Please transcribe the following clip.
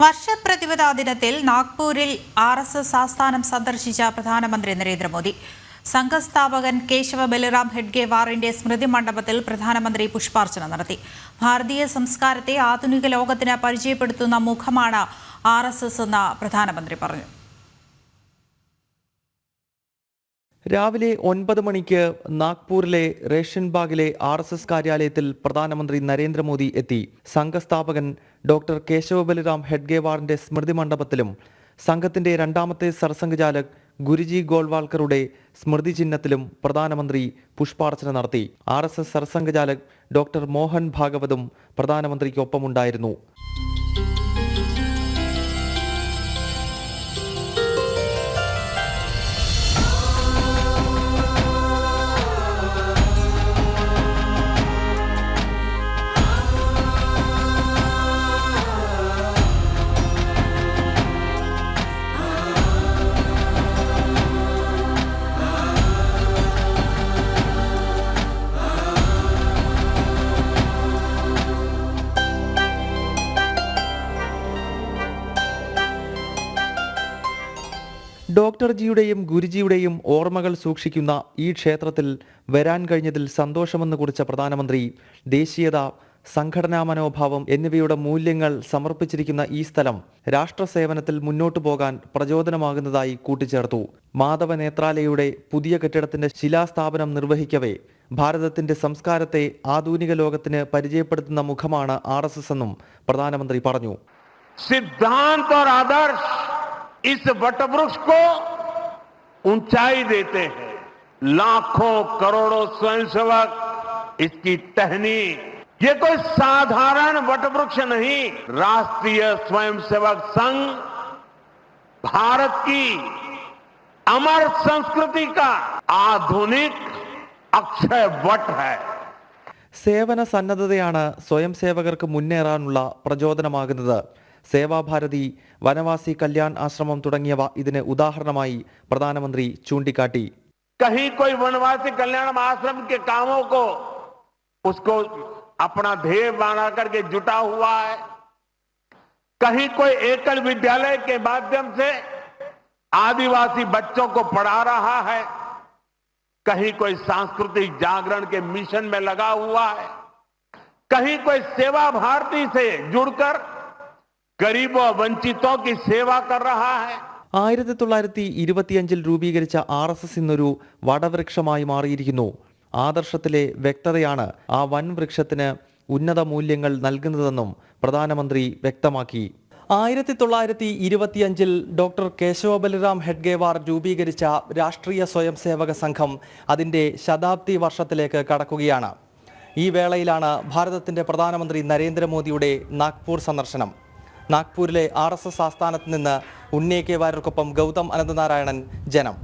വർഷപ്രതിപദ ദിനത്തിൽ നാഗ്പൂരിൽ RSS ആസ്ഥാനം സന്ദർശിച്ച പ്രധാനമന്ത്രി നരേന്ദ്രമോദി. സംഘസ്ഥാപകൻ കേശവ ബലിറാം ഹെഡ്ഗേവാറിന്റെ സ്മൃതി മണ്ഡപത്തിൽ പ്രധാനമന്ത്രി പുഷ്പാർച്ചന നടത്തി. ഭാരതീയ സംസ്കാരത്തെ ആധുനിക ലോകത്തിന് പരിചയപ്പെടുത്തുന്ന മുഖമാണ് RSS എന്ന് പ്രധാനമന്ത്രി പറഞ്ഞു. രാവിലെ 9 മണിക്ക് നാഗ്പൂരിലെ റേഷൻബാഗിലെ RSS കാര്യാലയത്തിൽ പ്രധാനമന്ത്രി നരേന്ദ്രമോദി എത്തി. സംഘസ്ഥാപകൻ ഡോക്ടർ കേശവ ബലിറാം ഹെഡ്ഗേവാറിന്റെ സ്മൃതി മണ്ഡപത്തിലും സംഘത്തിന്റെ രണ്ടാമത്തെ സർസംഘചാലക് ഗുരുജി ഗോൾവാൾക്കറുടെ സ്മൃതി ചിഹ്നത്തിലും പ്രധാനമന്ത്രി പുഷ്പാർച്ചന നടത്തി. RSS സർസംഘചാലക് ഡോക്ടർ മോഹൻ ഭാഗവതും പ്രധാനമന്ത്രിക്കൊപ്പമുണ്ടായിരുന്നു. ഡോക്ടർ ജിയുടെയും ഗുരുജിയുടെയും ഓർമ്മകൾ സൂക്ഷിക്കുന്ന ഈ ക്ഷേത്രത്തിൽ വരാൻ കഴിഞ്ഞതിൽ സന്തോഷമെന്ന് കുറിച്ച പ്രധാനമന്ത്രി ദേശീയത, സംഘടനാ മനോഭാവം എന്നിവയുടെ മൂല്യങ്ങൾ സമർപ്പിച്ചിരിക്കുന്ന ഈ സ്ഥലം രാഷ്ട്രസേവനത്തിൽ മുന്നോട്ടു പോകാൻ പ്രചോദനമാകുന്നതായി കൂട്ടിച്ചേർത്തു. മാധവ നേത്രാലയയുടെ പുതിയ കെട്ടിടത്തിന്റെ ശിലാസ്ഥാപനം നിർവഹിക്കവേ ഭാരതത്തിന്റെ സംസ്കാരത്തെ ആധുനിക ലോകത്തിന് പരിചയപ്പെടുത്തുന്ന മുഖമാണ് RSS എന്നും പ്രധാനമന്ത്രി പറഞ്ഞു. इस वटवृक्ष को ऊंचाई देते हैं. लाखों करोड़ों स्वयंसेवक इसकी टहनी. ये कोई साधारण वटवृक्ष नहीं. राष्ट्रीय स्वयंसेवक संघ भारत की अमर संस्कृति का आधुनिक अक्षय वट है. സേവന സന്നദ്ധതയാണ് സ്വയം സേവകർക്ക് മുന്നേറാനുള്ള പ്രചോദനമാകുന്നത്. സേവാഭാരതി, വനവാസി കല്യാൺ ആശ്രമം തുടങ്ങിയവ ഇതിന് ഉദാഹരണമായി പ്രധാനമന്ത്രി ചൂണ്ടിക്കാട്ടി. कहीं कोई वनवासी कल्याण आश्रम के कामों को उसको अपना ध्येय बना करके जुटा हुआ है. कहीं कोई एकल विद्यालय के माध्यम से आदिवासी बच्चों को पढ़ा रहा है. कहीं कोई सांस्कृतिक जागरण के मिशन में लगा हुआ है. कहीं कोई सेवा भारती से जुड़कर गरीबों वंचितों की सेवा कर रहा है. 1925 രൂപീകരിച്ച RSS ഇന്നൊരു വടവൃക്ഷമായി മാറിയിരിക്കുന്നു. ആദർശത്തിലെ വ്യക്തതയാണ് ആ വൻ വൃക്ഷത്തിന് ഉന്നത മൂല്യങ്ങൾ നൽകുന്നതെന്നും പ്രധാനമന്ത്രി വ്യക്തമാക്കി. 1925 ഡോക്ടർ കേശവ ബലിറാം ഹെഡ്ഗേവാർ രൂപീകരിച്ച രാഷ്ട്രീയ സ്വയംസേവക സംഘം അതിൻ്റെ ശതാബ്ദി വർഷത്തിലേക്ക് കടക്കുകയാണ്. ഈ വേളയിലാണ് ഭാരതത്തിൻ്റെ പ്രധാനമന്ത്രി നരേന്ദ്രമോദിയുടെ നാഗ്പൂർ സന്ദർശനം. നാഗ്പൂരിലെ RSS ആസ്ഥാനത്ത് നിന്ന് ഉണ്ണി കെ വാര്യർക്കൊപ്പം ഗൗതം അനന്തനാരായണൻ, ജനം.